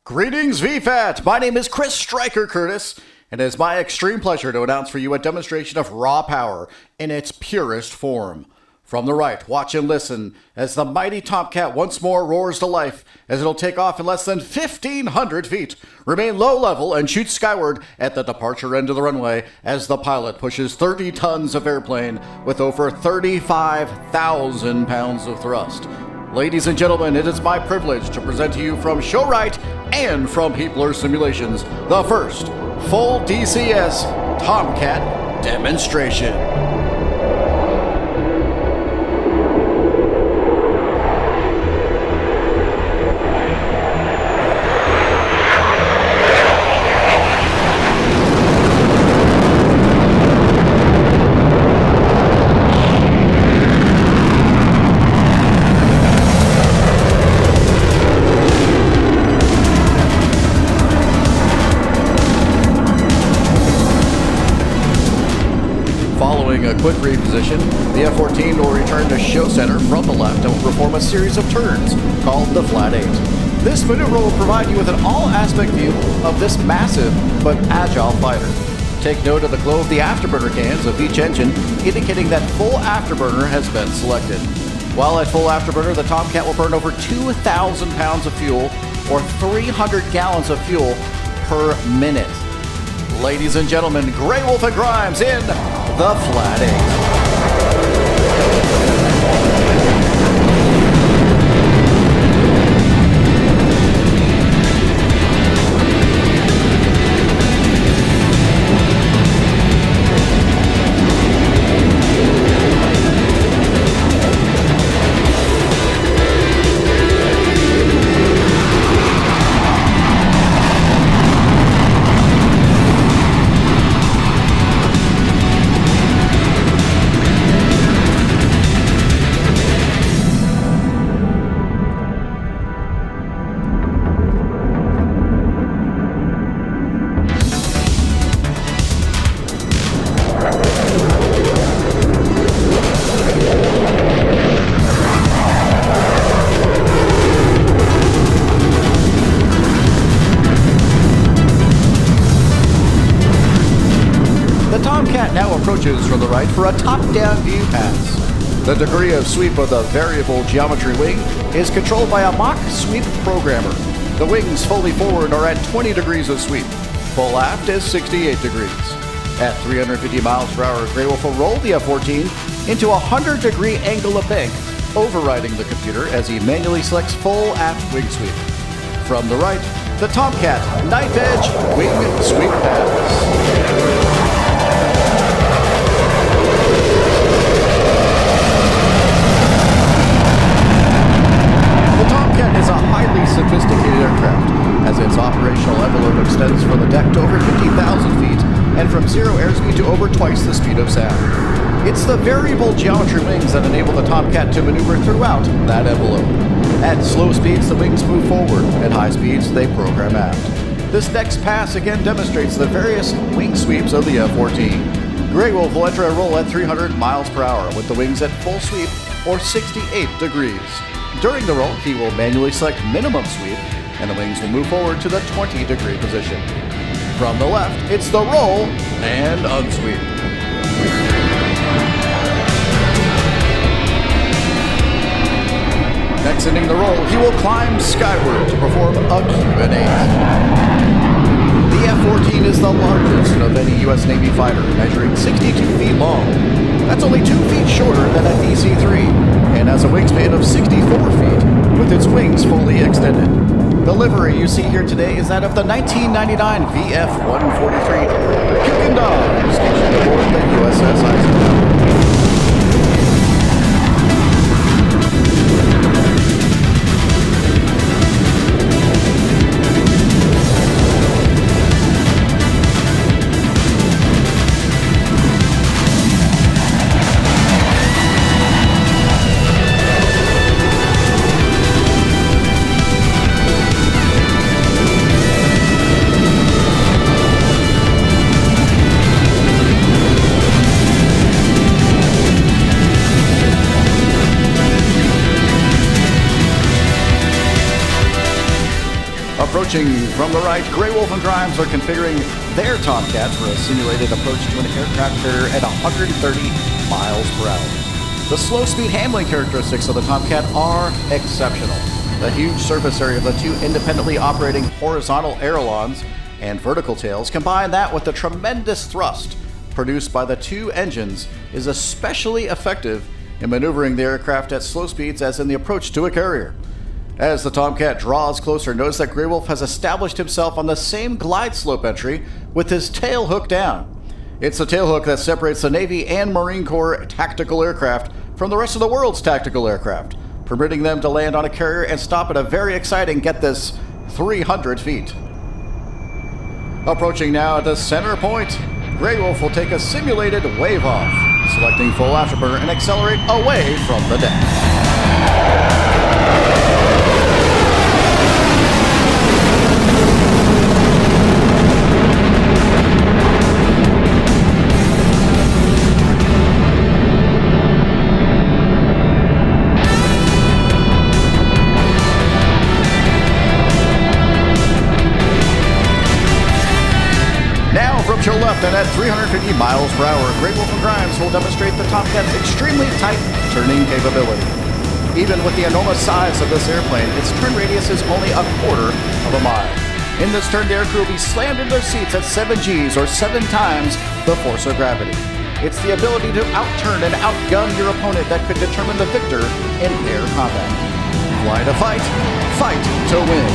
Greetings, VFAT! My name is Chris Striker Curtis, and it is my extreme pleasure to announce for you a demonstration of raw power in its purest form. From the right, watch and listen as the mighty Tomcat once more roars to life as it'll take off in less than 1,500 feet, remain low level, and shoot skyward at the departure end of the runway as the pilot pushes 30 tons of airplane with over 35,000 pounds of thrust. Ladies and gentlemen, it is my privilege to present to you from Show Right and from Heatblur Simulations, the first full DCS Tomcat demonstration. Following a quick reposition, the F-14 will return to show center from the left and will perform a series of turns called the Flat 8. This maneuver will provide you with an all-aspect view of this massive but agile fighter. Take note of the glow of the afterburner cans of each engine, indicating that full afterburner has been selected. While at full afterburner, the Tomcat will burn over 2,000 pounds of fuel or 300 gallons of fuel per minute. Ladies and gentlemen, Grey Wolf and Grimes in the Flat 8. The Tomcat now approaches from the right for a top-down view pass. The degree of sweep of the variable geometry wing is controlled by a Mach sweep programmer. The wings fully forward are at 20 degrees of sweep. Full aft is 68 degrees. At 350 miles per hour, Grey Wolf will roll the F-14 into a 100-degree angle of bank, overriding the computer as he manually selects full aft wing sweep. From the right, the Tomcat knife edge wing sweep pass. The Tomcat is a highly sophisticated aircraft, as its operational envelope extends from the deck to over 50,000 feet and from zero airspeed to over twice the speed of sound. It's the variable geometry wings that enable the Tomcat to maneuver throughout that envelope. At slow speeds, the wings move forward. At high speeds, they program aft. This next pass again demonstrates the various wing sweeps of the F-14. Grey Wolf will enter a roll at 300 miles per hour with the wings at full sweep or 68 degrees. During the roll, he will manually select minimum sweep, and the wings will move forward to the 20-degree position. From the left, it's the roll and unsweep. Next, ending the roll, he will climb skyward to perform a Q&A. The F-14 is the largest of any U.S. Navy fighter, measuring 62 feet long. That's only 2 feet shorter than a DC-3, and has a wingspan of 64 feet, with its wings fully extended. The livery you see here today is that of the 1999 VF-143 Pukin Dog, stationed aboard the USS Eisenhower. Approaching from the right, Grey Wolf and Grimes are configuring their Tomcat for a simulated approach to an aircraft carrier at 130 miles per hour. The slow-speed handling characteristics of the Tomcat are exceptional. The huge surface area of the two independently operating horizontal ailerons and vertical tails, combine that with the tremendous thrust produced by the two engines, is especially effective in maneuvering the aircraft at slow speeds as in the approach to a carrier. As the Tomcat draws closer, notice that Grey Wolf has established himself on the same glide slope entry with his tail hook down. It's the tail hook that separates the Navy and Marine Corps tactical aircraft from the rest of the world's tactical aircraft, permitting them to land on a carrier and stop at a very exciting, get this, 300 feet. Approaching now at the center point, Grey Wolf will take a simulated wave off, selecting full afterburner and accelerate away from the deck. To your left and at 350 miles per hour, Grey Wolf and Grimes will demonstrate the Tomcat's extremely tight turning capability. Even with the enormous size of this airplane, its turn radius is only a quarter of a mile. In this turn, the aircrew will be slammed in their seats at 7 Gs or 7 times the force of gravity. It's the ability to outturn and outgun your opponent that could determine the victor in air combat. Fly to fight, fight to win.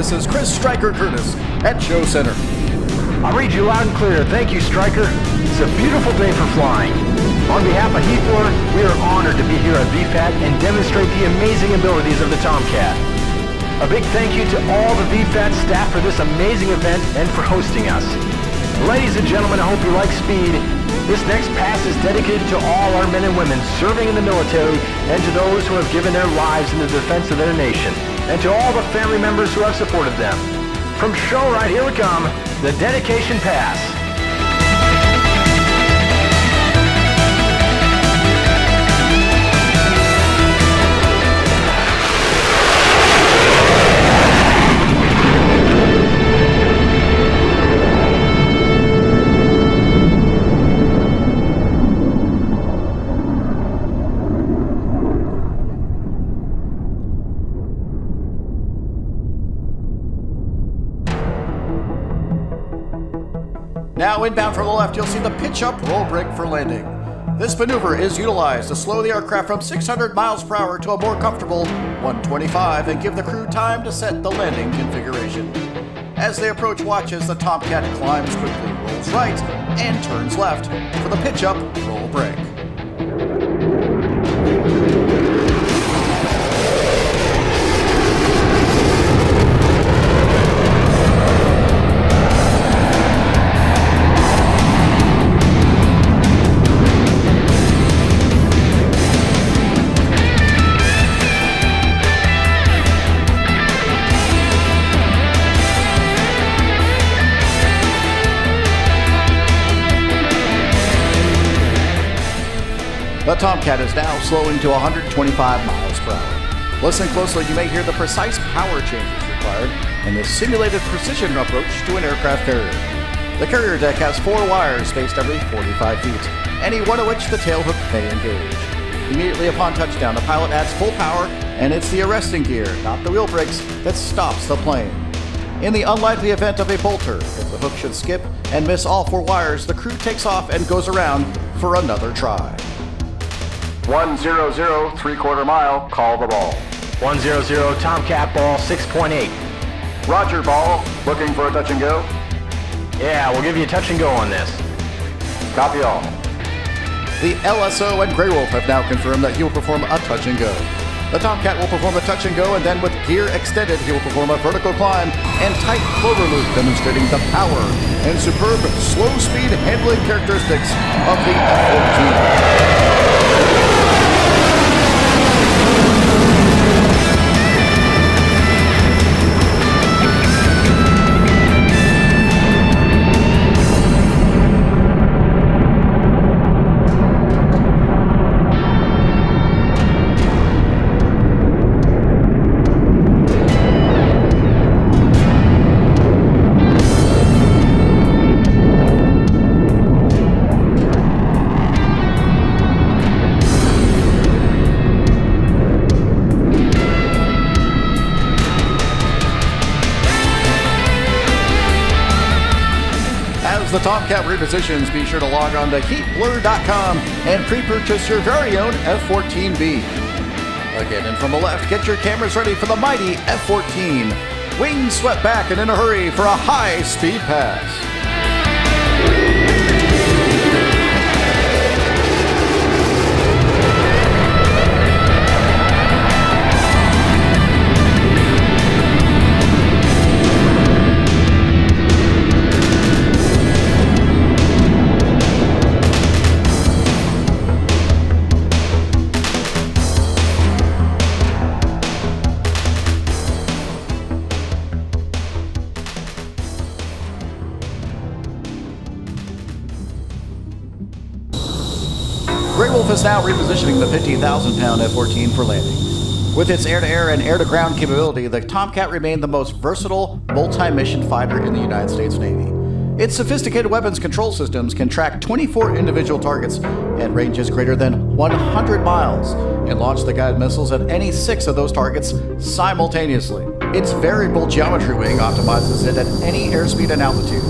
This is Chris Stryker Curtis at Show Center. I'll read you loud and clear. Thank you, Stryker. It's a beautiful day for flying. On behalf of Heatblur, we are honored to be here at VFAT and demonstrate the amazing abilities of the Tomcat. A big thank you to all the VFAT staff for this amazing event and for hosting us. Ladies and gentlemen, I hope you like speed. This next pass is dedicated to all our men and women serving in the military and to those who have given their lives in the defense of their nation, and to all the family members who have supported them. From Show Right, here we come, the Dedication Pass. Now inbound from the left, you'll see the pitch-up roll break for landing. This maneuver is utilized to slow the aircraft from 600 miles per hour to a more comfortable 125 and give the crew time to set the landing configuration. As they approach, watch as the Tomcat climbs quickly, rolls right, and turns left for the pitch-up roll break. The Tomcat is now slowing to 125 miles per hour. Listen closely, you may hear the precise power changes required in this simulated precision approach to an aircraft carrier. The carrier deck has 4 wires spaced every 45 feet, any one of which the tailhook may engage. Immediately upon touchdown, the pilot adds full power, and it's the arresting gear, not the wheel brakes, that stops the plane. In the unlikely event of a bolter, if the hook should skip and miss all 4 wires, the crew takes off and goes around for another try. 100, 3/4 mile, call the ball. 100, Tomcat ball 6.8. Roger, ball. Looking for a touch and go? Yeah, we'll give you a touch and go on this. Copy all. The LSO and Grey Wolf have now confirmed that he will perform a touch and go. The Tomcat will perform a touch and go, and then with gear extended, he will perform a vertical climb and tight clover loop, demonstrating the power and superb slow speed handling characteristics of the F-14. As the Tomcat repositions, be sure to log on to Heatblur.com and pre-purchase your very own F-14B. Again, and from the left, get your cameras ready for the mighty F-14. Wings swept back and in a hurry for a high-speed pass. Grey Wolf is now repositioning the 50,000-pound F-14 for landing. With its air-to-air and air-to-ground capability, the Tomcat remained the most versatile multi-mission fighter in the United States Navy. Its sophisticated weapons control systems can track 24 individual targets at ranges greater than 100 miles and launch the guided missiles at any 6 of those targets simultaneously. Its variable geometry wing optimizes it at any airspeed and altitude,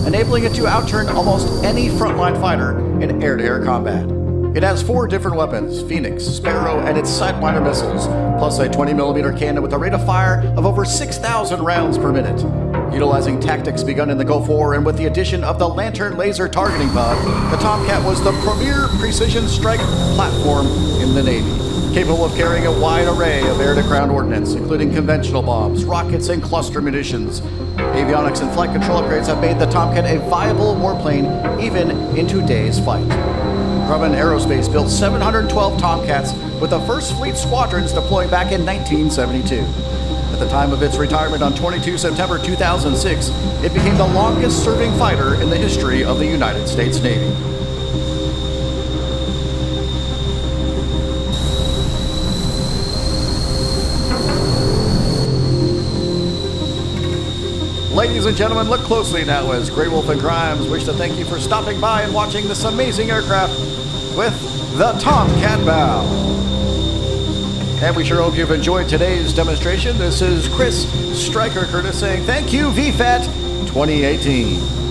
enabling it to outturn almost any frontline fighter in air-to-air combat. It has 4 different weapons: Phoenix, Sparrow, and its Sidewinder missiles, plus a 20mm cannon with a rate of fire of over 6,000 rounds per minute. Utilizing tactics begun in the Gulf War and with the addition of the Lantern laser targeting pod, the Tomcat was the premier precision strike platform in the Navy, capable of carrying a wide array of air-to-ground ordnance, including conventional bombs, rockets, and cluster munitions. Avionics and flight control upgrades have made the Tomcat a viable warplane even in today's fight. Grumman Aerospace built 712 Tomcats, with the first fleet squadrons deploying back in 1972. At the time of its retirement on 22 September 2006, it became the longest-serving fighter in the history of the United States Navy. Ladies and gentlemen, look closely now as Grey Wolf and Grimes wish to thank you for stopping by and watching this amazing aircraft with the Tomcat bow. And we sure hope you've enjoyed today's demonstration. This is Chris Stryker Curtis saying thank you, VFAT 2018.